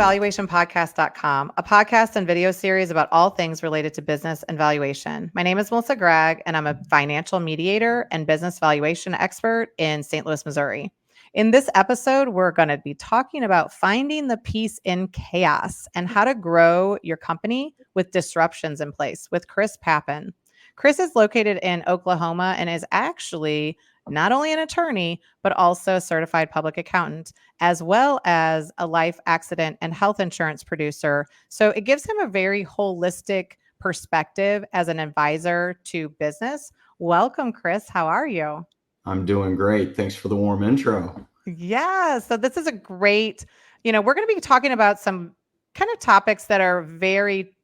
valuationpodcast.com, a podcast and video series about all things related to business and valuation. My name is Melissa Gragg, and I'm a financial mediator and business valuation expert in St. Louis, Missouri. In this episode, we're going to be talking about finding the peace in chaos and how to grow your company with disruptions in place with Chris Papin. Chris is located in Oklahoma and is actually not only an attorney, but also a certified public accountant, as well as a life accident and health insurance producer. So it gives him a very holistic perspective as an advisor to business. Welcome, Chris. How are you? I'm doing great. Thanks for the warm intro. Yeah. So this is a great, we're going to be talking about some kind of topics that are very,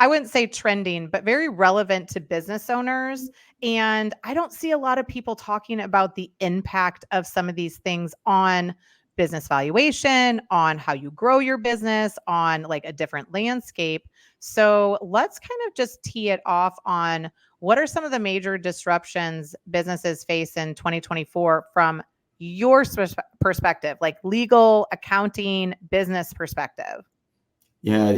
I wouldn't say trending, but very relevant to business owners. And I don't see a lot of people talking about the impact of some of these things on business valuation, on how you grow your business, on like a different landscape. So let's kind of just tee it off on what are some of the major disruptions businesses face in 2024 from your perspective, like legal, accounting, business perspective. Yeah,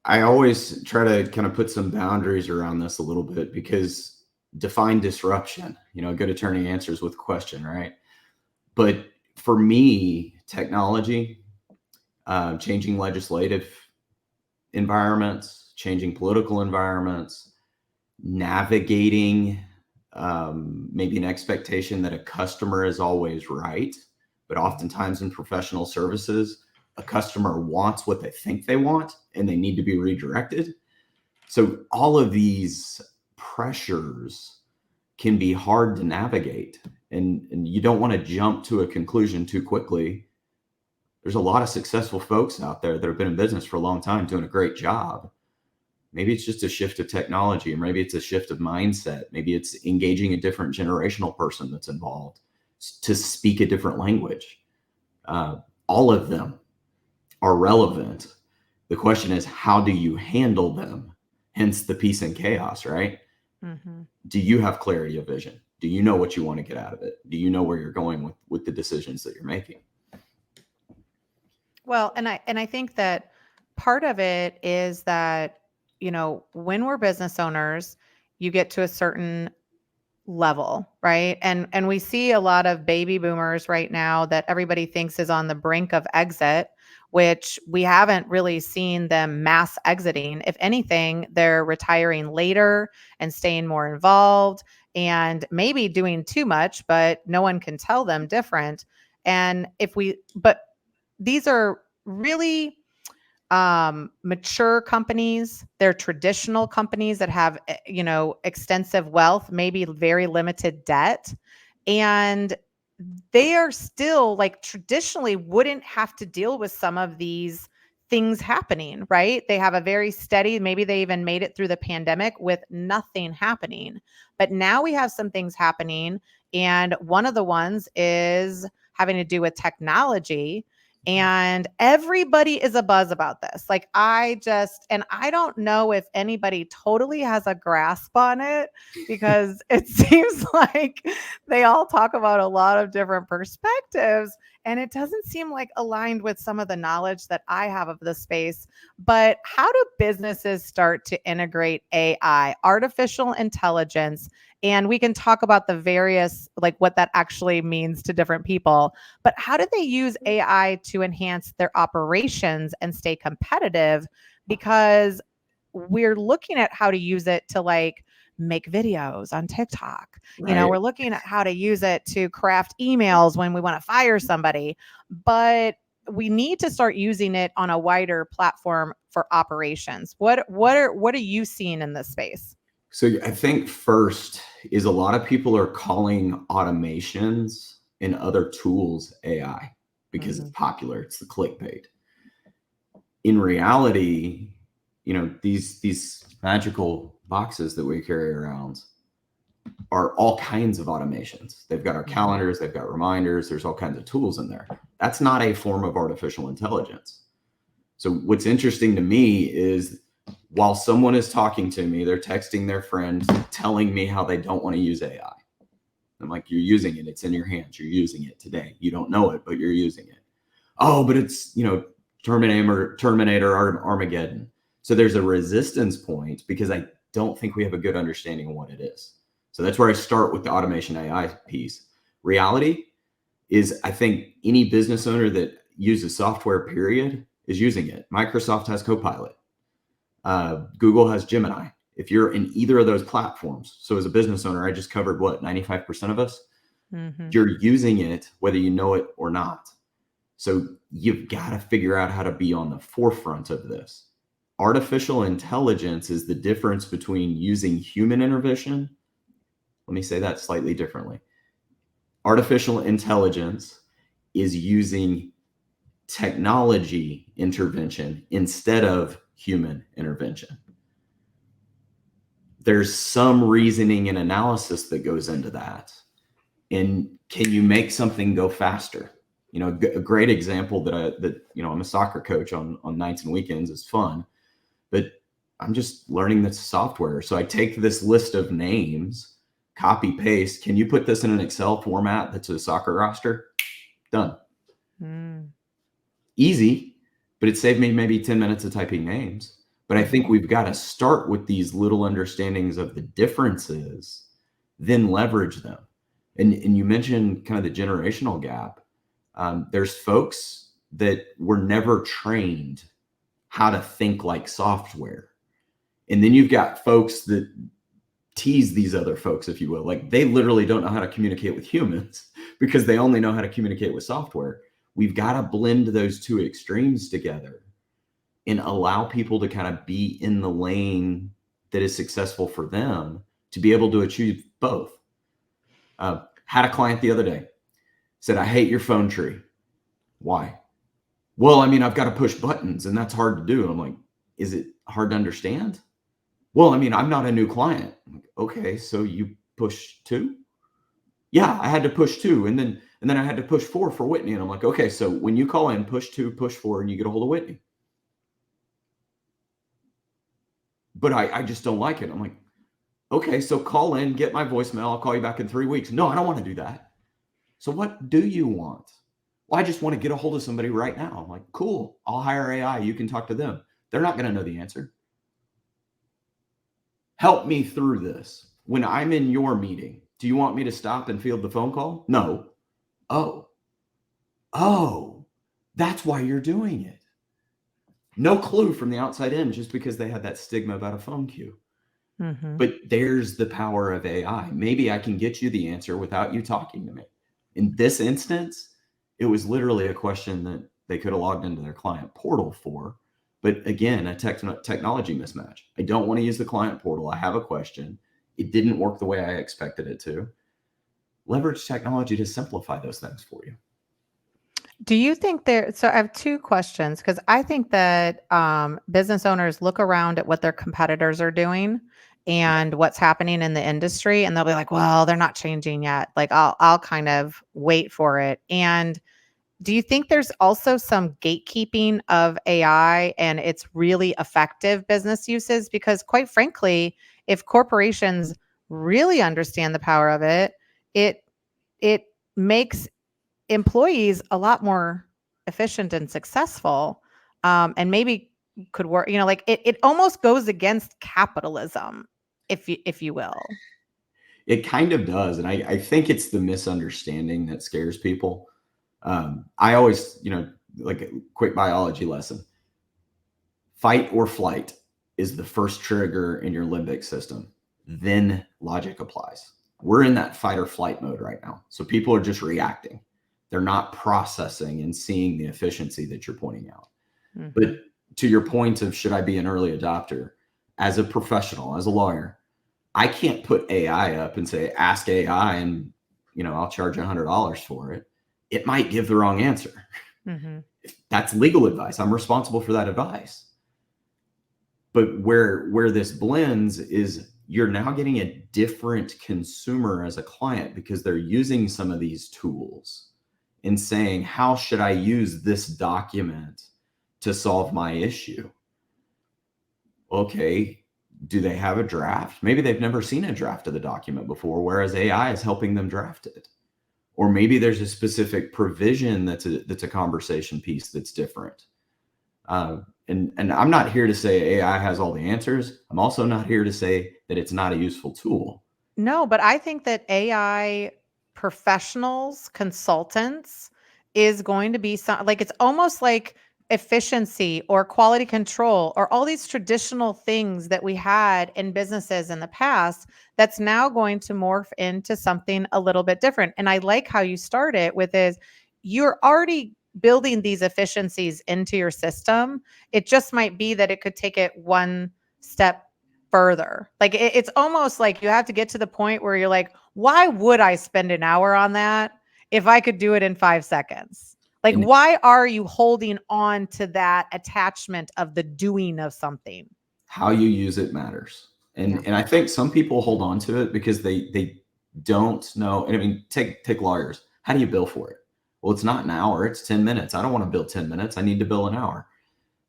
I always try to kind of put some boundaries around this a little bit because define disruption. A good attorney answers with a question, right? But for me, technology, changing legislative environments, changing political environments, navigating maybe an expectation that a customer is always right, but oftentimes in professional services, a customer wants what they think they want and they need to be redirected. So all of these pressures can be hard to navigate, and you don't want to jump to a conclusion too quickly. There's a lot of successful folks out there that have been in business for a long time doing a great job. Maybe it's just a shift of technology, or maybe it's a shift of mindset. Maybe it's engaging a different generational person that's involved to speak a different language. All of them are relevant. The question is, how do you handle them? Hence the peace and chaos, right? Mm-hmm. Do you have clarity of vision? Do you know what you want to get out of it? Do you know where you're going with the decisions that you're making? Well, and I think that part of it is that, when we're business owners, you get to a certain level, right? And we see a lot of baby boomers right now that everybody thinks is on the brink of exit, which we haven't really seen them mass exiting. If anything, they're retiring later and staying more involved and maybe doing too much, but no one can tell them different. But these are really mature companies. They're traditional companies that have, extensive wealth, maybe very limited debt. And they are still like traditionally wouldn't have to deal with some of these things happening, right? They have a very steady, maybe they even made it through the pandemic with nothing happening. But now we have some things happening. And one of the ones is having to do with technology. And everybody is abuzz about this. Like I don't know if anybody totally has a grasp on it because it seems like they all talk about a lot of different perspectives and it doesn't seem like aligned with some of the knowledge that I have of the space. But how do businesses start to integrate AI, artificial intelligence? And we can talk about the various, like what that actually means to different people. But how do they use AI to enhance their operations and stay competitive? Because we're looking at how to use it to like make videos on TikTok. Right. We're looking at how to use it to craft emails when we want to fire somebody. But we need to start using it on a wider platform for operations. What are you seeing in this space? So I think first is a lot of people are calling automations and other tools AI because it's popular. It's the clickbait. In reality, these magical boxes that we carry around are all kinds of automations. They've got our calendars, they've got reminders, there's all kinds of tools in there. That's not a form of artificial intelligence. So what's interesting to me is while someone is talking to me, they're texting their friend, telling me how they don't want to use AI. I'm like, you're using it. It's in your hands. You're using it today. You don't know it, but you're using it. Oh, but it's, Armageddon. So there's a resistance point because I don't think we have a good understanding of what it is. So that's where I start with the automation AI piece. Reality is, I think any business owner that uses software, period, is using it. Microsoft has Copilot. Google has Gemini. If you're in either of those platforms, so as a business owner, I just covered what, 95% of us, you're using it whether you know it or not. So you've got to figure out how to be on the forefront of this. Artificial intelligence is the difference between using human intervention. Let me say that slightly differently. Artificial intelligence is using technology intervention instead of human intervention. There's some reasoning and analysis that goes into that. And can you make something go faster? You know, a great example that I'm a soccer coach on nights and weekends is fun, but I'm just learning this software. So I take this list of names, copy, paste. Can you put this in an Excel format that's a soccer roster? Done. Easy, but it saved me maybe 10 minutes of typing names. But I think we've got to start with these little understandings of the differences, then leverage them. And you mentioned kind of the generational gap. There's folks that were never trained how to think like software. And then you've got folks that tease these other folks, if you will. Like, they literally don't know how to communicate with humans because they only know how to communicate with software. We've got to blend those two extremes together and allow people to kind of be in the lane that is successful for them to be able to achieve both. Had a client the other day, said, I hate your phone tree. Why? Well, I mean, I've got to push buttons and that's hard to do. I'm like, is it hard to understand? Well, I mean, I'm not a new client. I'm like, okay, so you push 2? Yeah, I had to push 2. And then I had to push 4 for Whitney. And I'm like, okay, so when you call in, push 2, push 4, and you get a hold of Whitney. But I just don't like it. I'm like, okay, so call in, get my voicemail. I'll call you back in 3 weeks. No, I don't want to do that. So what do you want? Well, I just want to get a hold of somebody right now. I'm like, cool, I'll hire AI. You can talk to them. They're not going to know the answer. Help me through this. When I'm in your meeting, do you want me to stop and field the phone call? No. Oh, that's why you're doing it. No clue from the outside in, just because they had that stigma about a phone queue. But there's the power of AI. Maybe I can get you the answer without you talking to me. In this instance, it was literally a question that they could have logged into their client portal for. But again, a technology mismatch. I don't want to use the client portal. I have a question. It didn't work the way I expected it to. Leverage technology to simplify those things for you. Do you think so I have 2 questions, because I think that business owners look around at what their competitors are doing and what's happening in the industry, and they'll be like, well, they're not changing yet. Like, I'll kind of wait for it. And do you think there's also some gatekeeping of AI and its really effective business uses? Because quite frankly, if corporations really understand the power of it, it makes employees a lot more efficient and successful, and maybe could work, like it almost goes against capitalism, if you will. It kind of does. And I think it's the misunderstanding that scares people. I always, like a quick biology lesson, fight or flight is the first trigger in your limbic system. Then logic applies. We're in that fight or flight mode right now. So people are just reacting. They're not processing and seeing the efficiency that you're pointing out. But to your point of, should I be an early adopter? As a professional, as a lawyer, I can't put AI up and say, ask AI and, I'll charge $100 for it. It might give the wrong answer. That's legal advice. I'm responsible for that advice. But where this blends is, you're now getting a different consumer as a client because they're using some of these tools and saying, how should I use this document to solve my issue? Okay, do they have a draft? Maybe they've never seen a draft of the document before, whereas AI is helping them draft it. Or maybe there's a specific provision that's a conversation piece that's different. And I'm not here to say AI has all the answers. I'm also not here to say that it's not a useful tool. No, but I think that AI professionals, consultants is going to be like it's almost like efficiency or quality control or all these traditional things that we had in businesses in the past that's now going to morph into something a little bit different. And I like how you start it with is you're already building these efficiencies into your system. It just might be that it could take it one step further. Like it's almost like you have to get to the point where you're like, why would I spend an hour on that if I could do it in 5 seconds? Like, And why are you holding on to that attachment of the doing of something? how you use it matters. Yeah. And I think some people hold on to it because they don't know. And I mean, take lawyers. How do you bill for it? Well, it's not an hour, it's 10 minutes. I don't want to bill 10 minutes. I need to bill an hour.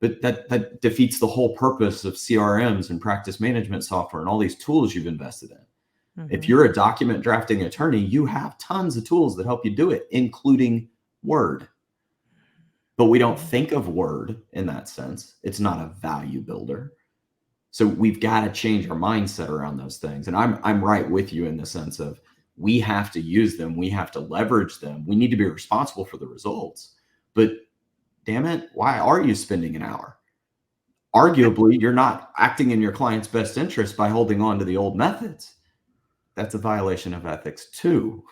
But that defeats the whole purpose of CRMs and practice management software and all these tools you've invested in. Mm-hmm. If you're a document drafting attorney, you have tons of tools that help you do it, including Word. But we don't think of Word in that sense. It's not a value builder. So we've got to change our mindset around those things. And I'm right with you in the sense of we have to use them. We have to leverage them. We need to be responsible for the results. But damn it, why are you spending an hour? Arguably, you're not acting in your client's best interest by holding on to the old methods. That's a violation of ethics too.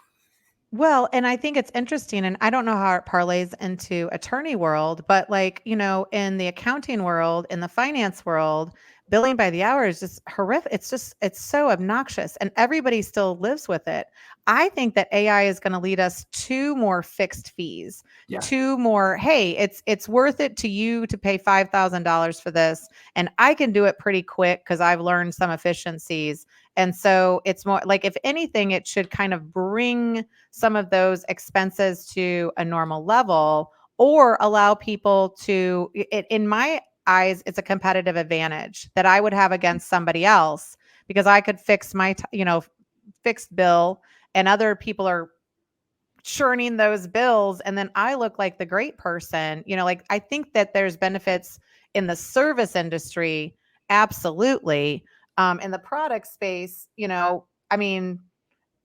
Well, and I think it's interesting, and I don't know how it parlays into attorney world, but like, in the accounting world, in the finance world, billing by the hour is just horrific. It's so obnoxious, and everybody still lives with it. I think that AI is going to lead us to more fixed fees, Yeah. to more, hey, it's worth it to you to pay $5,000 for this, and I can do it pretty quick because I've learned some efficiencies. And so it's more like, if anything, it should kind of bring some of those expenses to a normal level or allow people to in my eyes, it's a competitive advantage that I would have against somebody else because I could fix my fixed bill, and other people are churning those bills, and then I look like the great person. Like, I think that there's benefits in the service industry, absolutely. In the product space, I mean,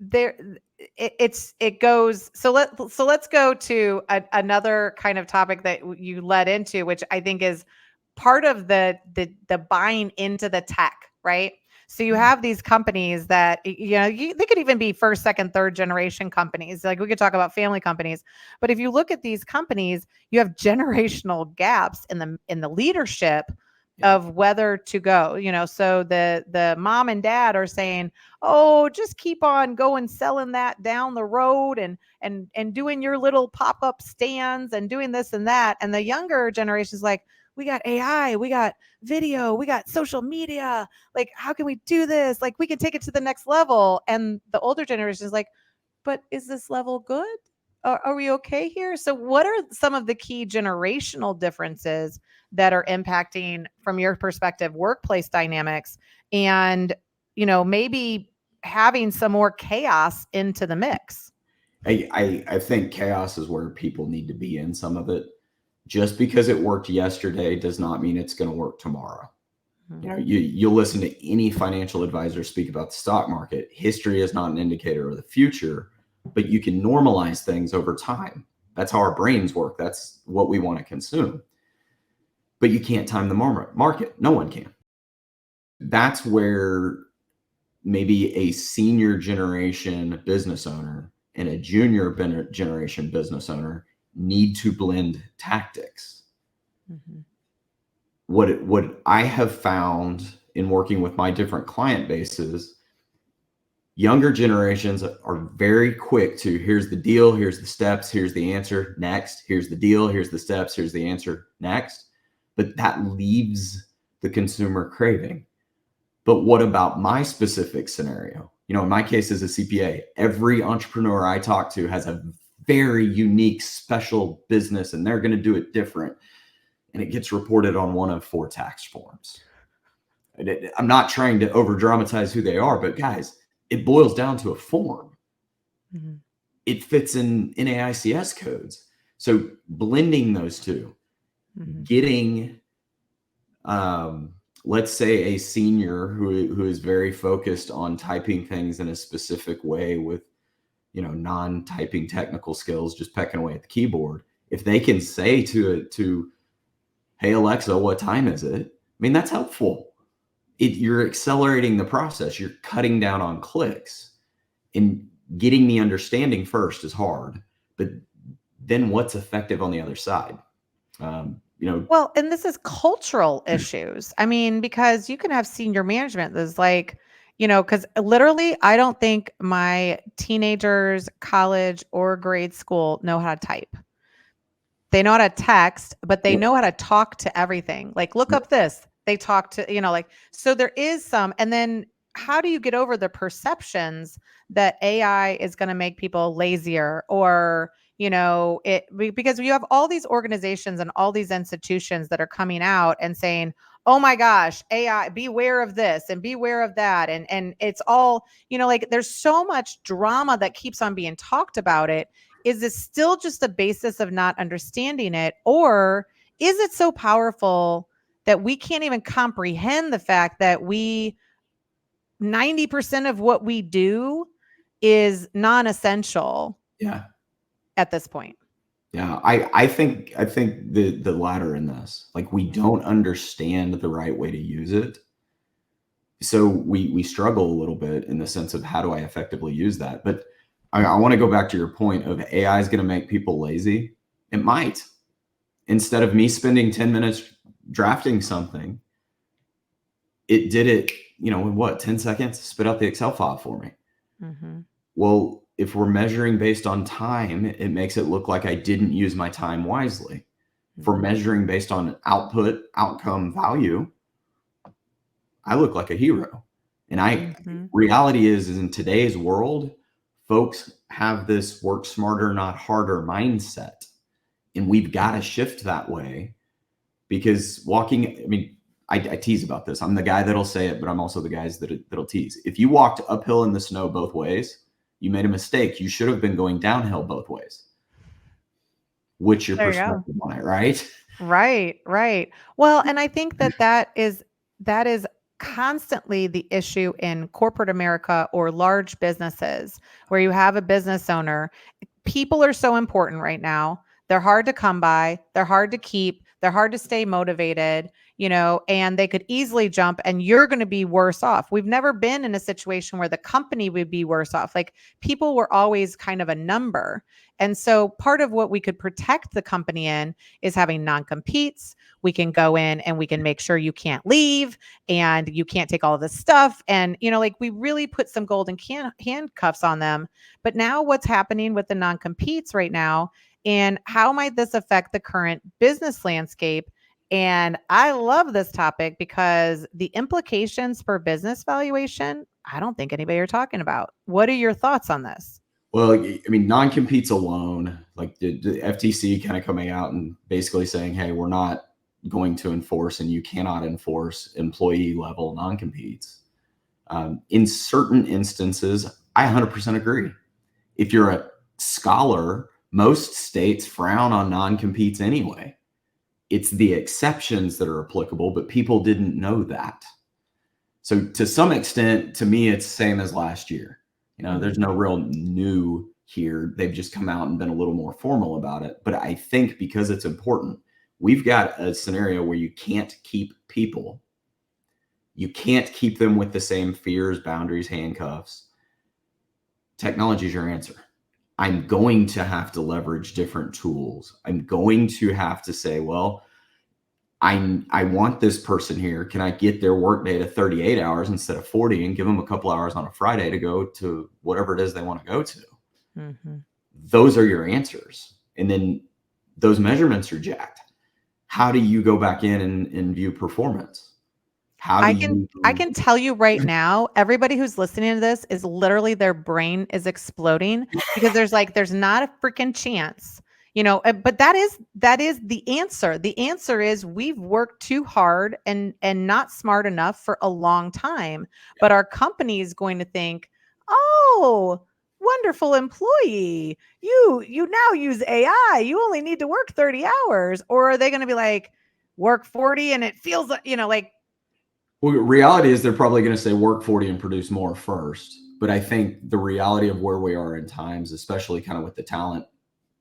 there it goes. So let's go to another kind of topic that you led into, which I think is part of the buying into the tech, right? So you have these companies that they could even be first, second, third generation companies. Like, we could talk about family companies, but if you look at these companies, you have generational gaps in the leadership of whether to go. So the mom and dad are saying, oh, just keep on going selling that down the road and doing your little pop-up stands and doing this and that. And the younger generation is like, we got AI, we got video, we got social media. Like, how can we do this? Like, we can take it to the next level. And the older generation is like, but is this level good? Are we okay here? So what are some of the key generational differences that are impacting, from your perspective, workplace dynamics, and maybe having some more chaos into the mix? I think chaos is where people need to be in some of it. Just because it worked yesterday does not mean it's going to work tomorrow. Mm-hmm. You'll listen to any financial advisor speak about the stock market. History is not an indicator of the future, but you can normalize things over time. That's how our brains work. That's what we want to consume. But you can't time the market. No one can. That's where maybe a senior generation business owner and a junior generation business owner need to blend tactics. Mm-hmm. What I have found in working with my different client bases, younger generations are very quick to, here's the deal, here's the steps, here's the answer, next, here's the deal, here's the steps, here's the answer, next. But that leaves the consumer craving. But what about my specific scenario? In my case as a CPA, every entrepreneur I talk to has a very unique, special business, and they're going to do it different. And it gets reported on one of 4 tax forms. I'm not trying to over dramatize who they are, but guys, it boils down to a form. Mm-hmm. It fits in NAICS codes. So blending those two, getting, let's say, a senior who is very focused on typing things in a specific way with, non-typing technical skills, just pecking away at the keyboard. If they can say to hey, Alexa, what time is it? I mean, that's helpful. You're accelerating the process. You're cutting down on clicks, and getting the understanding first is hard, but then what's effective on the other side? Well, and this is cultural issues. I mean, because you can have senior management that's like, because literally, I don't think my teenagers, college or grade school know how to type. They know how to text, but they know how to talk to everything. Like, look up this. They talk to, so there is some. And then how do you get over the perceptions that AI is going to make people lazier or, because you have all these organizations and all these institutions that are coming out and saying, oh my gosh, AI, beware of this and beware of that. And it's all, there's so much drama that keeps on being talked about it. Is this still just the basis of not understanding it? Or is it so powerful that we can't even comprehend the fact that 90% of what we do is non-essential at this point? Yeah, I think the latter in this, like, we don't understand the right way to use it. So we struggle a little bit in the sense of how do I effectively use that? But I want to go back to your point of AI is going to make people lazy. It might. Instead of me spending 10 minutes drafting something, it did it, in what, 10 seconds, spit out the Excel file for me. Well, if we're measuring based on time, it makes it look like I didn't use my time wisely. If we're measuring based on output, outcome, value, I look like a hero. And reality is in today's world, folks have this work smarter, not harder mindset. And we've got to shift that way, because I tease about this. I'm the guy that'll say it, but I'm also the guys that'll tease. If you walked uphill in the snow both ways, you made a mistake. You should have been going downhill both ways. What's your perspective on it, right? Right. Well, and I think that is constantly the issue in corporate America or large businesses where you have a business owner. People are so important right now. They're hard to come by. They're hard to keep. They're hard to stay motivated, and they could easily jump and you're going to be worse off. We've never been in a situation where the company would be worse off. Like, people were always kind of a number. And so part of what we could protect the company in is having non-competes. We can go in and we can make sure you can't leave and you can't take all of this stuff. And, we really put some golden handcuffs on them. But now what's happening with the non-competes right now, and how might this affect the current business landscape? And I love this topic because the implications for business valuation, I don't think anybody are talking about. What are your thoughts on this? Well, non-competes alone, like the FTC kind of coming out and basically saying, hey, we're not going to enforce, and you cannot enforce employee level non-competes. In certain instances, I 100% agree. If you're a scholar, most states frown on non-competes anyway. It's the exceptions that are applicable, but people didn't know that. So to some extent, to me, it's the same as last year. There's no real new here. They've just come out and been a little more formal about it. But I think because it's important, we've got a scenario where you can't keep people. You can't keep them with the same fears, boundaries, handcuffs. Technology is your answer. I'm going to have to leverage different tools. I'm going to have to say, well, I want this person here. Can I get their workday to 38 hours instead of 40 and give them a couple hours on a Friday to go to whatever it is they want to go to? Those are your answers. And then those measurements are jacked. How do you go back in and view performance? I can tell you right now, everybody who's listening to this is literally, their brain is exploding because there's not a freaking chance, but that is the answer. The answer is we've worked too hard and not smart enough for a long time, but our company is going to think, oh, wonderful employee. You now use AI. You only need to work 30 hours. Or are they going to be like, work 40 and it feels like, like, well, reality is they're probably going to say work 40 and produce more first. But I think the reality of where we are in times, especially kind of with the talent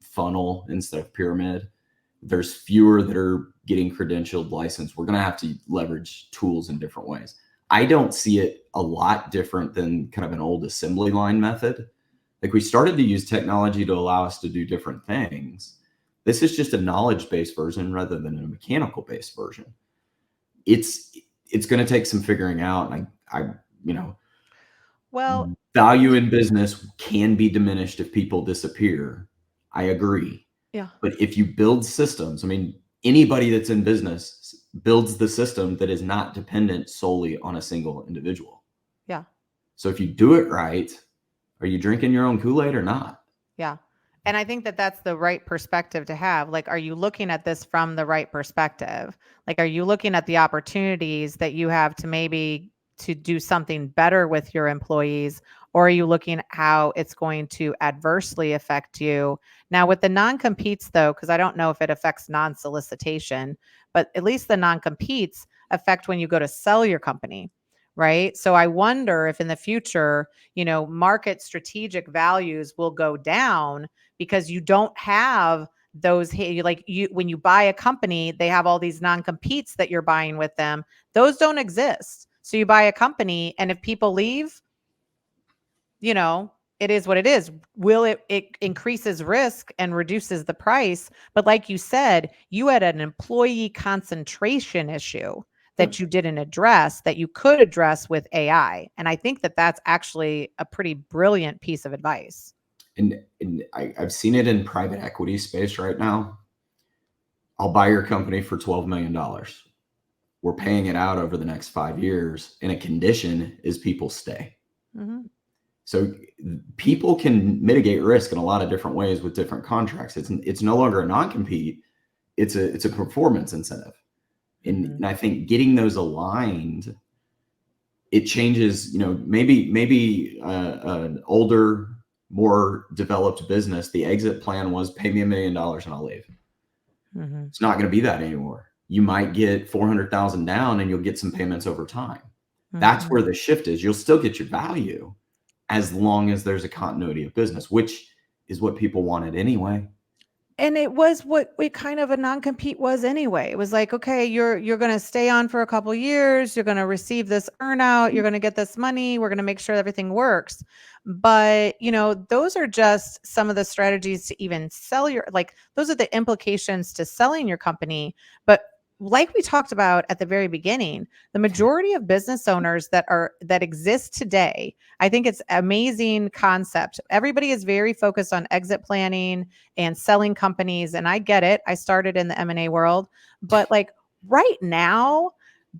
funnel instead of pyramid, there's fewer that are getting credentialed, licensed. We're going to have to leverage tools in different ways. I don't see it a lot different than kind of an old assembly line method. Like, we started to use technology to allow us to do different things. This is just a knowledge-based version rather than a mechanical-based version. It's going to take some figuring out. And well, value in business can be diminished if people disappear. I agree. yeah. But if you build systems, I mean, anybody that's in business builds the system that is not dependent solely on a single individual. Yeah. So if you do it right, are you drinking your own Kool-Aid or not? Yeah. And I think that that's the right perspective to have. Like, are you looking at this from the right perspective? Like, are you looking at the opportunities that you have to maybe to do something better with your employees? Or are you looking at how it's going to adversely affect you? Now, with the non-competes, though, because I don't know if it affects non-solicitation, but at least the non-competes affect when you go to sell your company, right? So I wonder if in the future, market strategic values will go down because you don't have those, like, when you buy a company, they have all these non-competes that you're buying with them. Those don't exist. So you buy a company, and if people leave, it is what it is. It increases risk and reduces the price. But like you said, you had an employee concentration issue that you didn't address that you could address with AI. And I think that that's actually a pretty brilliant piece of advice. And I've seen it in private equity space right now. I'll buy your company for $12 million. We're paying it out over the next 5 years. And a condition is people stay. Mm-hmm. So people can mitigate risk in a lot of different ways with different contracts. It's no longer a non-compete. It's a performance incentive. And I think getting those aligned, it changes, maybe an older, more developed business, the exit plan was pay me $1 million and I'll leave. Mm-hmm. It's not going to be that anymore. You might get 400,000 down and you'll get some payments over time. Mm-hmm. That's where the shift is. You'll still get your value as long as there's a continuity of business, which is what people wanted anyway. And it was what kind of a non-compete was anyway. It was like, okay, you're going to stay on for a couple of years. You're going to receive this earnout. You're going to get this money. We're going to make sure everything works. But, those are just some of the strategies to even sell those are the implications to selling your company. But like we talked about at the very beginning, the majority of business owners that exist today, I think it's an amazing concept. Everybody is very focused on exit planning and selling companies. And I get it. I started in the M&A world, but like right now,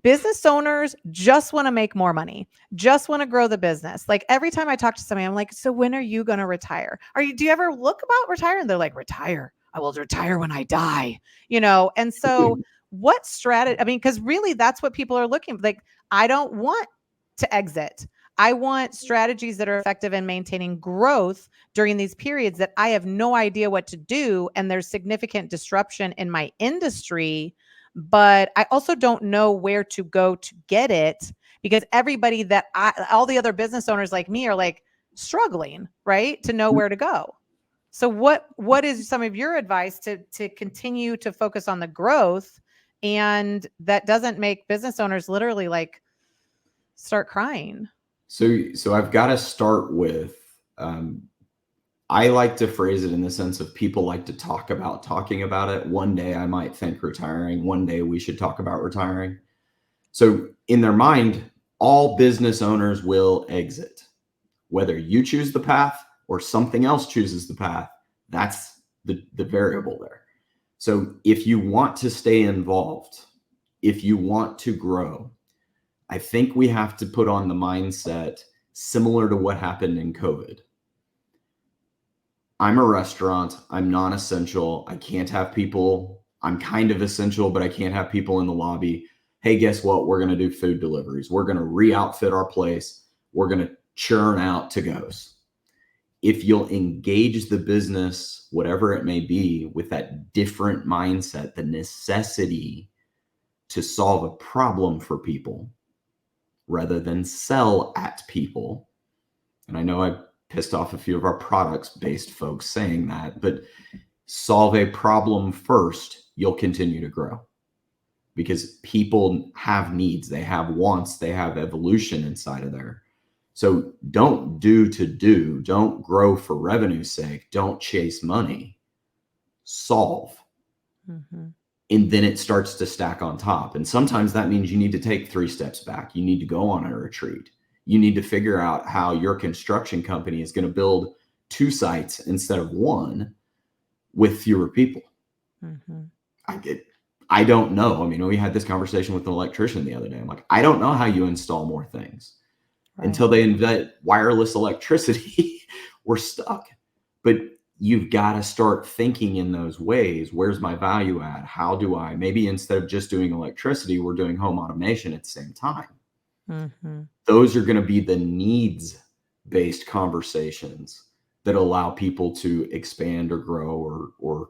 business owners just want to make more money, just want to grow the business. Like every time I talk to somebody, I'm like, so when are you going to retire? Do you ever look about retiring? They're like, retire. I will retire when I die, And so what strategy? I mean, because really that's what people are looking for. Like, I don't want to exit. I want strategies that are effective in maintaining growth during these periods that I have no idea what to do. And there's significant disruption in my industry, but I also don't know where to go to get it because everybody all the other business owners like me are like struggling, right? To know where to go. So what is some of your advice to continue to focus on the growth and that doesn't make business owners literally like start crying? So I've got to start with, I like to phrase it in the sense of people like to talk about talking about it. One day I might think retiring. One day we should talk about retiring. So in their mind, all business owners will exit. Whether you choose the path or something else chooses the path, that's the variable there. So if you want to stay involved, if you want to grow, I think we have to put on the mindset similar to what happened in COVID. I'm a restaurant. I'm non-essential. I can't have people. I'm kind of essential, but I can't have people in the lobby. Hey, guess what? We're going to do food deliveries. We're going to re-outfit our place. We're going to churn out to-goes. if you'll engage the business, whatever it may be, with that different mindset, the necessity to solve a problem for people rather than sell at people. And I know I pissed off a few of our products-based folks saying that, but solve a problem first, you'll continue to grow. Because people have needs, they have wants, they have evolution inside of there. So don't don't grow for revenue's sake, don't chase money, solve. Mm-hmm. And then it starts to stack on top. And sometimes that means you need to take 3 steps back. You need to go on a retreat. You need to figure out how your construction company is going to build 2 sites instead of 1 with fewer people. Mm-hmm. I don't know. I mean, we had this conversation with an electrician the other day. I'm like, I don't know how you install more things. Right. Until they invent wireless electricity, we're stuck. But you've got to start thinking in those ways. Where's my value add? How do I, maybe instead of just doing electricity, we're doing home automation at the same time. Mm-hmm. Those are going to be the needs-based conversations that allow people to expand or grow or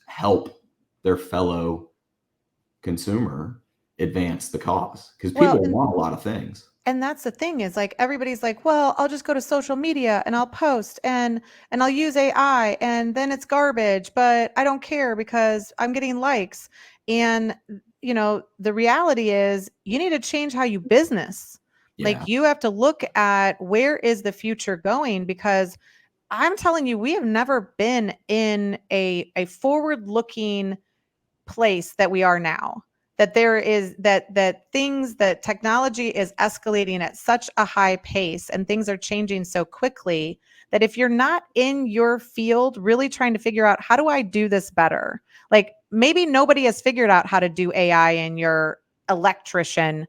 help their fellow consumer advance the cause, because people want a lot of things. And that's the thing is, like, everybody's like, well, I'll just go to social media and I'll post and I'll use AI and then it's garbage, but I don't care because I'm getting likes. And, the reality is you need to change how you business. Yeah. Like, you have to look at where is the future going, because I'm telling you, we have never been in a forward-looking place that we are now. That there is that technology is escalating at such a high pace and things are changing so quickly that if you're not in your field really trying to figure out, how do I do this better? Like, maybe nobody has figured out how to do AI in your electrician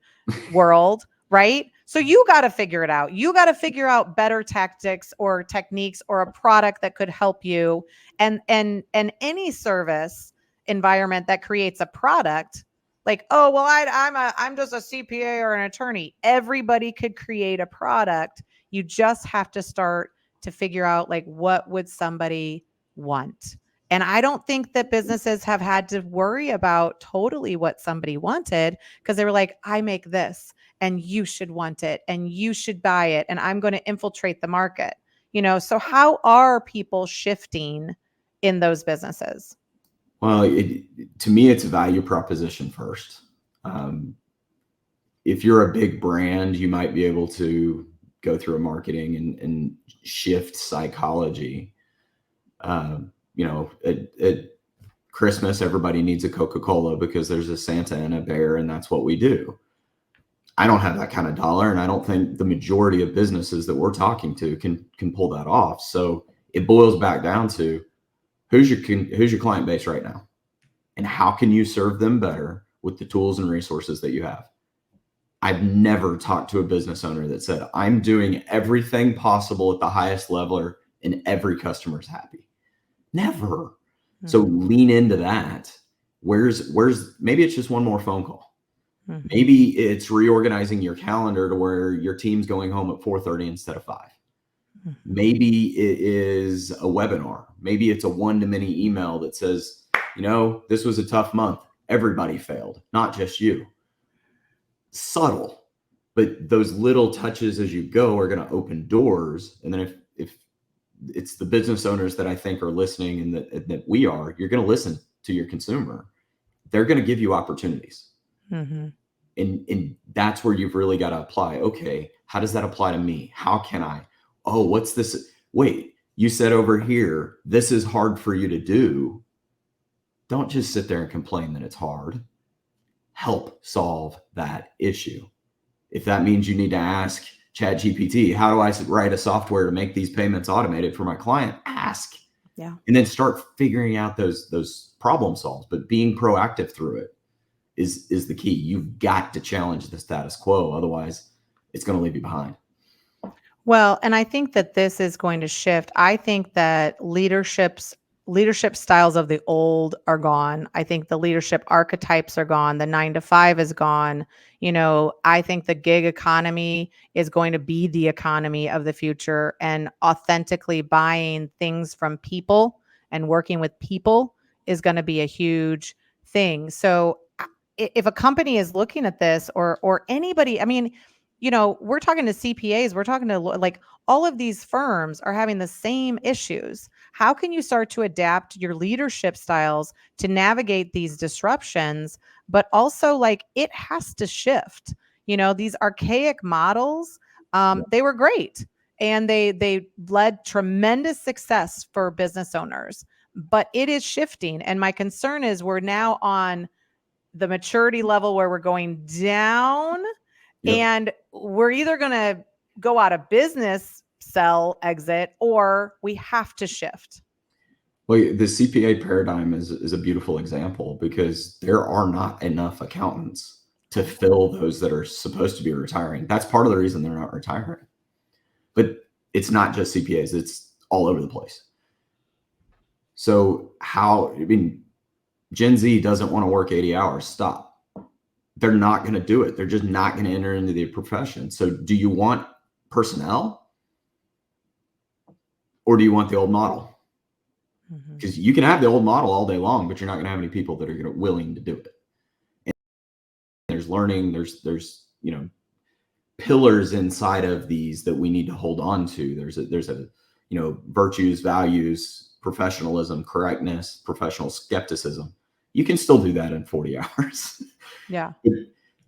world, right? So you got to figure it out. You got to figure out better tactics or techniques or a product that could help you. And any service environment that creates a product, like, oh, well, I'm just a CPA or an attorney. Everybody could create a product. You just have to start to figure out, like, what would somebody want? And I don't think that businesses have had to worry about totally what somebody wanted, because they were like, I make this and you should want it and you should buy it and I'm going to infiltrate the market. So how are people shifting in those businesses? Well, to me, it's a value proposition first. If you're a big brand, you might be able to go through a marketing and shift psychology. At Christmas, everybody needs a Coca-Cola because there's a Santa and a bear, and that's what we do. I don't have that kind of dollar, and I don't think the majority of businesses that we're talking to can pull that off. So it boils back down to who's your client base right now, and how can you serve them better with the tools and resources that you have. I've never talked to a business owner that said, I'm doing everything possible at the highest level and every customer's happy. Never. Mm-hmm. So lean into that. Where's maybe it's just one more phone call. Mm-hmm. Maybe it's reorganizing your calendar to where your team's going home at 4:30 instead of 5. Mm-hmm. Maybe it is a webinar. Maybe it's a one-to-many email that says, this was a tough month. Everybody failed, not just you. Subtle, but those little touches as you go are going to open doors. And then if it's the business owners that I think are listening and that we are, you're going to listen to your consumer. They're going to give you opportunities. Mm-hmm. And that's where you've really got to apply. Okay, how does that apply to me? How can I? Oh, what's this? Wait, you said over here, this is hard for you to do. Don't just sit there and complain that it's hard. Help solve that issue. If that means you need to ask ChatGPT, how do I write a software to make these payments automated for my client? Ask. Yeah. And then start figuring out those problem solves. But being proactive through it is the key. You've got to challenge the status quo. Otherwise, it's going to leave you behind. Well, and I think that this is going to shift. I think that leadership's leadership styles of the old are gone. I think the leadership archetypes are gone. The 9 to 5 is gone. I think the gig economy is going to be the economy of the future, and authentically buying things from people and working with people is going to be a huge thing. So if a company is looking at this, or anybody, I mean, we're talking to CPAs, we're talking to like all of these firms are having the same issues. How can you start to adapt your leadership styles to navigate these disruptions? But also, like, it has to shift. These archaic models, they were great, and they led tremendous success for business owners. But it is shifting, and my concern is we're now on the maturity level where we're going down, and we're either going to go out of business, sell, exit, or we have to shift. Well, the CPA paradigm is a beautiful example, because there are not enough accountants to fill those that are supposed to be retiring. That's part of the reason they're not retiring. But it's not just CPAs, it's all over the place. So Gen Z doesn't want to work 80 hours. Stop. They're not going to do it. They're just not going to enter into the profession. So do you want personnel, or do you want the old model? Because you can have the old model all day long, but you're not going to have any people that are willing to do it. And there's learning, there's pillars inside of these that we need to hold on to. There's a virtues, values, professionalism, correctness, professional skepticism. You can still do that in 40 hours. Yeah.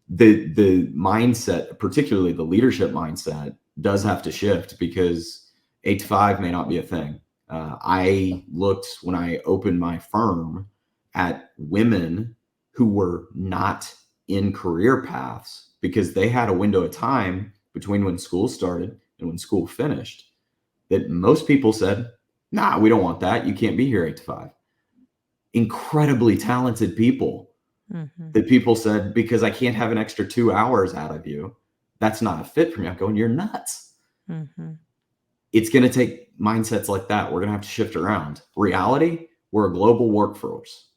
The mindset, particularly the leadership mindset, does have to shift, because 8 to 5 may not be a thing. I looked, when I opened my firm, at women who were not in career paths, because they had a window of time between when school started and when school finished that most people said, nah, we don't want that. You can't be here 8 to 5. Incredibly talented people that people said, because I can't have an extra 2 hours out of you, that's not a fit for me. I'm going, you're nuts. It's going to take mindsets like that. We're going to have to shift around. Reality, we're a global workforce.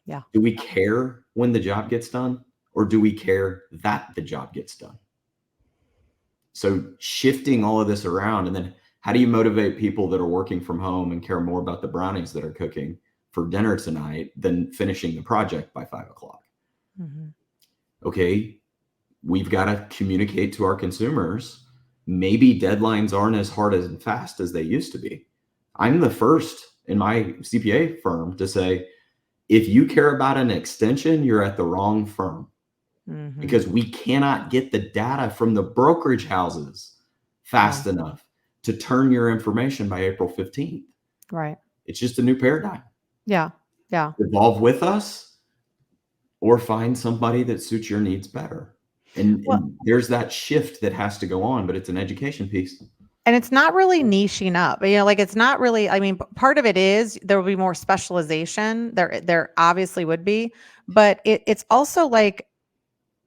Yeah. Do we care when the job gets done, or do we care that the job gets done? So shifting all of this around, and then how do you motivate people that are working from home and care more about the brownies that are cooking for dinner tonight than finishing the project by 5 o'clock? Okay, we've got to communicate to our consumers. Maybe deadlines aren't as hard and fast as they used to be. I'm the first in my CPA firm to say, if you care about an extension, you're at the wrong firm, because we cannot get the data from the brokerage houses fast enough to turn your information by April 15th. Right. It's just a new paradigm. Yeah. Yeah. Evolve with us, or find somebody that suits your needs better. And there's that shift that has to go on, but it's an education piece. And it's not really niching up, like, it's not really, I mean, part of it is there will be more specialization. There obviously would be, but it's also like,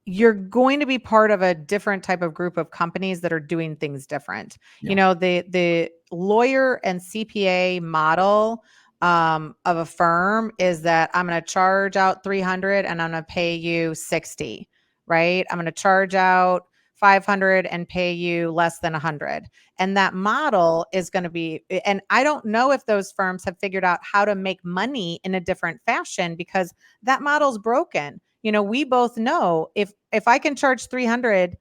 you're going to be part of a different type of group of companies that are doing things different. The lawyer and CPA model of a firm is that I'm going to charge out 300 and I'm going to pay you 60, right? I'm going to charge out 500 and pay you less than 100. And that model is going to be, and I don't know if those firms have figured out how to make money in a different fashion, because that model's broken. We both know if I can charge 300,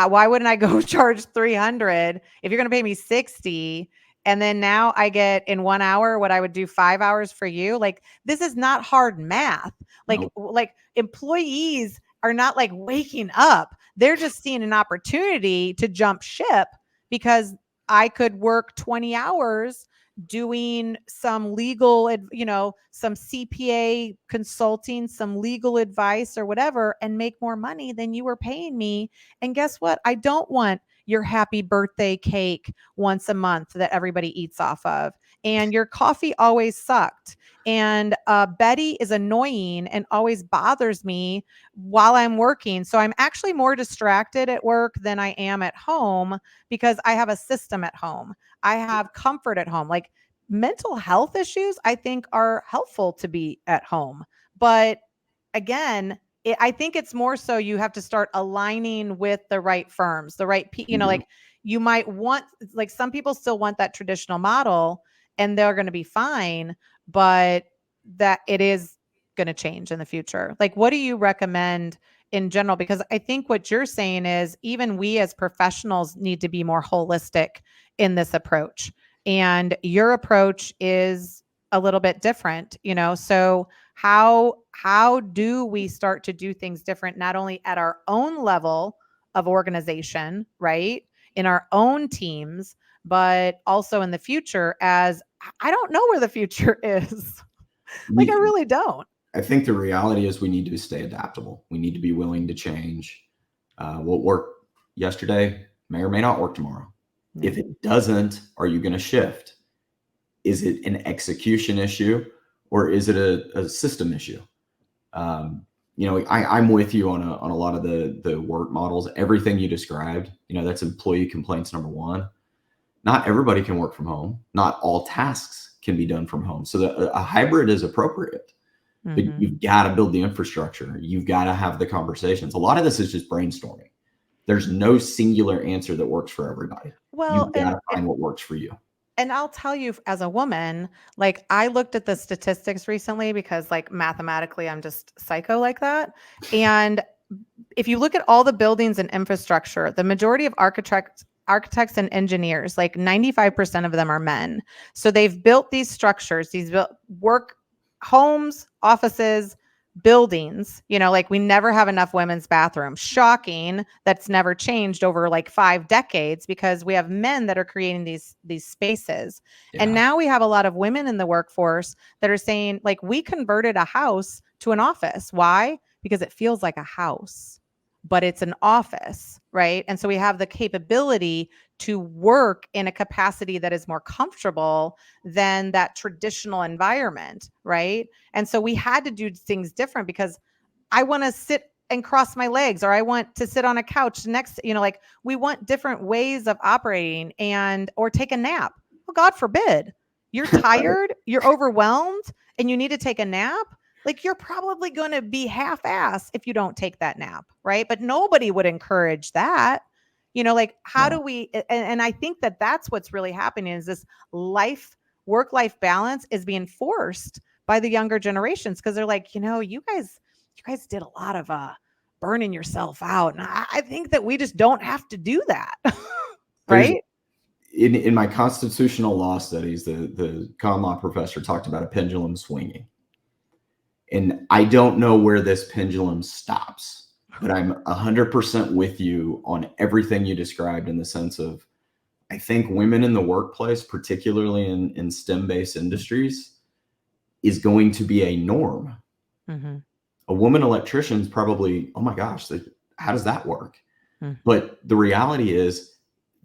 why wouldn't I go charge 300 if you're going to pay me 60? And then now I get in 1 hour what I would do 5 hours for you. Like, this is not hard math. Like employees are not like waking up. They're just seeing an opportunity to jump ship, because I could work 20 hours doing some legal, some CPA consulting, some legal advice or whatever, and make more money than you were paying me. And guess what? I don't want your happy birthday cake once a month that everybody eats off of. And your coffee always sucked. And Betty is annoying and always bothers me while I'm working. So I'm actually more distracted at work than I am at home, because I have a system at home. I have comfort at home. Like, mental health issues, I think, are helpful to be at home. But again, I think it's more so you have to start aligning with the right firms, the right, Mhm. like you might want, like some people still want that traditional model and they're going to be fine, but that it is going to change in the future. Like, what do you recommend in general? Because I think what you're saying is even we as professionals need to be more holistic in this approach. And your approach is a little bit different, so how do we start to do things different, not only at our own level of organization, right, in our own teams, but also in the future? As I don't know where the future is. Like, I We, really don't. I think the reality is we need to stay adaptable. We need to be willing to change. What worked yesterday may or may not work tomorrow. Yeah. If it doesn't, are you going to shift? Is it an execution issue or is it a system issue? I'm with you on a lot of the work models. Everything you described, that's employee complaints number one. Not everybody can work from home. Not all tasks can be done from home. So a hybrid is appropriate, but Mm-hmm. you've got to build the infrastructure. You've got to have the conversations. A lot of this is just brainstorming. There's no singular answer that works for everybody. Well, You've got to find what works for you. and I'll tell you, as a woman, like I looked at the statistics recently because, like, mathematically, I'm just psycho like that. And if you look at all the buildings and infrastructure, the majority of architects and engineers, like 95% of them are men. So they've built these structures, these work homes, offices, buildings, like we never have enough women's bathrooms. Shocking. That's never changed over like 5 decades because we have men that are creating these spaces. And Yeah. now we have a lot of women in the workforce that are saying, like, we converted a house to an office. Why? Because it feels like a house, but it's an office, right? And so we have the capability to work in a capacity that is more comfortable than that traditional environment, right? And so we had to do things different because I want to sit and cross my legs, or I want to sit on a couch next, like we want different ways of operating, and or take a nap. Well, God forbid. You're tired, you're overwhelmed, and you need to take a nap. Like, you're probably going to be half-ass if you don't take that nap, right? But nobody would encourage that. Like, how No. do we, and I think that that's what's really happening is this work-life balance is being forced by the younger generations because they're like, you guys did a lot of burning yourself out. And I think that we just don't have to do that. There's Right? in my constitutional law studies, the common law professor talked about a pendulum swinging. And I don't know where this pendulum stops, but I'm 100% with you on everything you described in the sense of, I think women in the workplace, particularly in STEM-based industries, is going to be a norm. Mm-hmm. A woman electrician is probably, oh my gosh, how does that work? Mm-hmm. But the reality is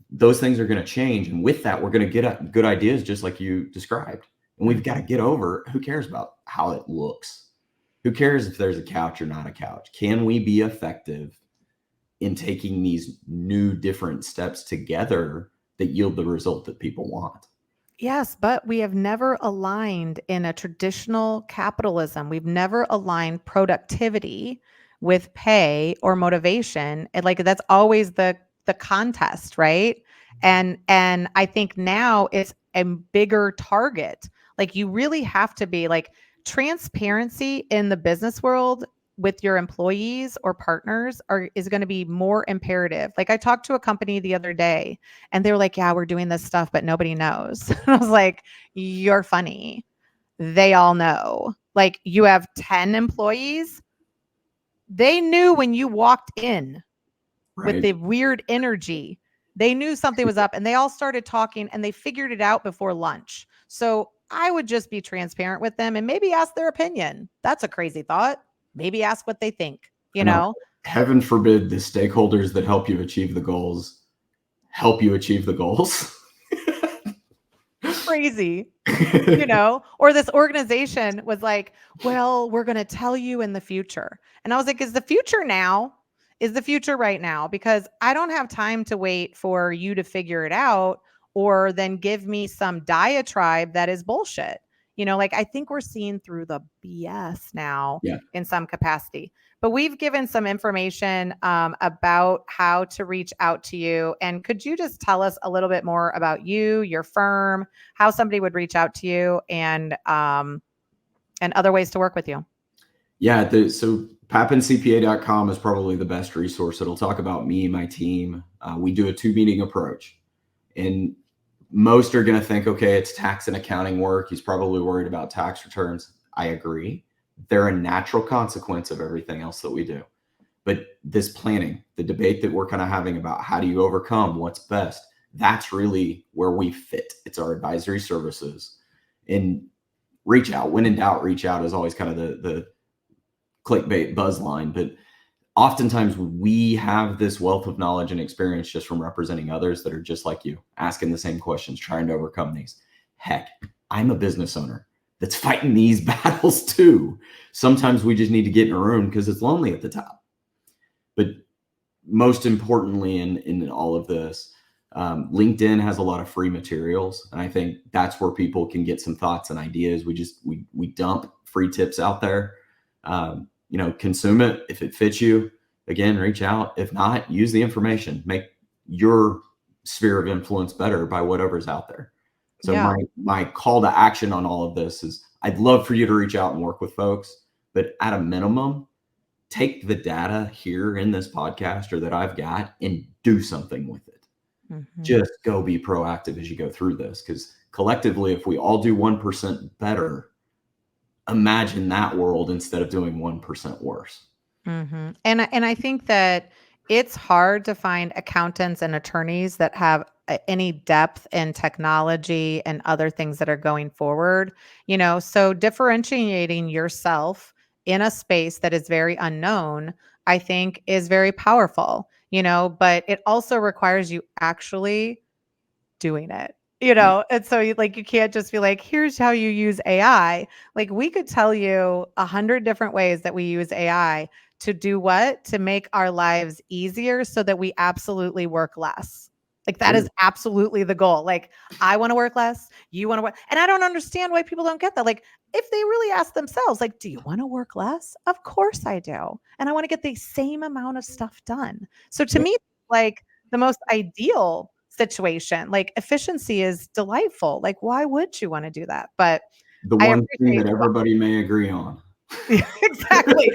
those things are going to change. And with that, we're going to get good ideas just like you described. And we've got to get over, who cares about how it looks? Who cares if there's a couch or not a couch? Can we be effective in taking these new different steps together that yield the result that people want? Yes, but we have never aligned in a traditional capitalism. We've never aligned productivity with pay or motivation. And like that's always the contest, right? And I think now it's a bigger target. Like, you really have to be like, transparency in the business world with your employees or partners is going to be more imperative. Like, I talked to a company the other day and they were like, yeah, we're doing this stuff, but nobody knows. I was like, you're funny. They all know. Like, you have 10 employees. They knew when you walked in with Right. the weird energy. They knew something was up and they all started talking and they figured it out before lunch. So I would just be transparent with them and maybe ask their opinion. That's a crazy thought. Maybe ask what they think, you I know. know? Heaven forbid the stakeholders that help you achieve the goals help you achieve the goals. Crazy. Or this organization was like, well, we're going to tell you in the future. And I was like, is the future now? Is the future right now? Because I don't have time to wait for you to figure it out, or then give me some diatribe that is bullshit. Like I think we're seeing through the BS now Yeah. in some capacity. But we've given some information about how to reach out to you. And could you just tell us a little bit more about you, your firm, how somebody would reach out to you, and other ways to work with you? Yeah. So papincpa.com is probably the best resource. It'll talk about me, my team. We do a 2-meeting approach. And most are going to think, okay, it's tax and accounting work. He's probably worried about tax returns. I agree. They're a natural consequence of everything else that we do. But this planning, the debate that we're kind of having about how do you overcome what's best, that's really where we fit. It's our advisory services. And reach out. When in doubt, reach out is always kind of the clickbait buzz line. But oftentimes we have this wealth of knowledge and experience just from representing others that are just like you, asking the same questions, trying to overcome these. Heck, I'm a business owner that's fighting these battles too. Sometimes we just need to get in a room because it's lonely at the top. But most importantly, in all of this, LinkedIn has a lot of free materials. And I think that's where people can get some thoughts and ideas. We dump free tips out there. Consume it. If it fits you, again, reach out. If not, use the information, make your sphere of influence better by whatever's out there. So Yeah. my call to action on all of this is I'd love for you to reach out and work with folks, but at a minimum, take the data here in this podcast or that I've got and do something with it. Mm-hmm. Just go be proactive as you go through this, because collectively, if we all do 1% better, imagine that world instead of doing 1% worse. Mm-hmm. And I think that it's hard to find accountants and attorneys that have any depth in technology and other things that are going forward. So differentiating yourself in a space that is very unknown, I think, is very powerful. But it also requires you actually doing it. And so you can't just be like, here's how you use AI. Like we could tell you 100 different ways that we use AI to do what? To make our lives easier so that we absolutely work less. Like that is absolutely the goal. Like I want to work less, you want to work. And I don't understand why people don't get that. Like if they really ask themselves, like, do you want to work less? Of course I do. And I want to get the same amount of stuff done. So to me, like the most ideal situation, like efficiency is delightful. Like why would you want to do that? But the I one thing appreciate that everybody may agree on. Exactly.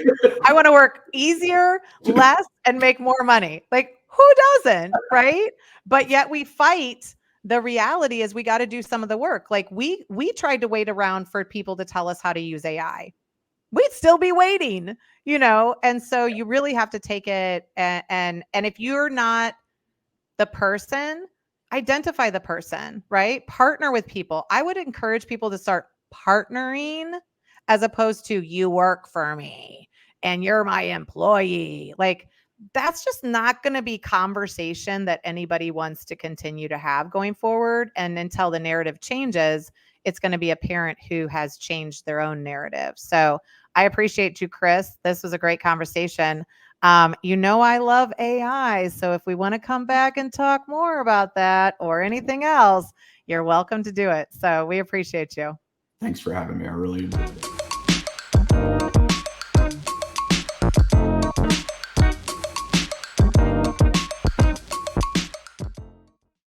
I want to work easier, less, and make more money. Like who doesn't, right? But yet we fight. The reality is we got to do some of the work. Like we tried to wait around for people to tell us how to use AI. We'd still be waiting, And so you really have to take it and if you're not the person, identify the person, right? Partner with people. I would encourage people to start partnering as opposed to you work for me and you're my employee. Like that's just not going to be conversation that anybody wants to continue to have going forward. And until the narrative changes, it's going to be a parent who has changed their own narrative. So I appreciate you, Chris. This was a great conversation. I love AI. So if we want to come back and talk more about that or anything else, you're welcome to do it. So we appreciate you. Thanks for having me. I really enjoyed it.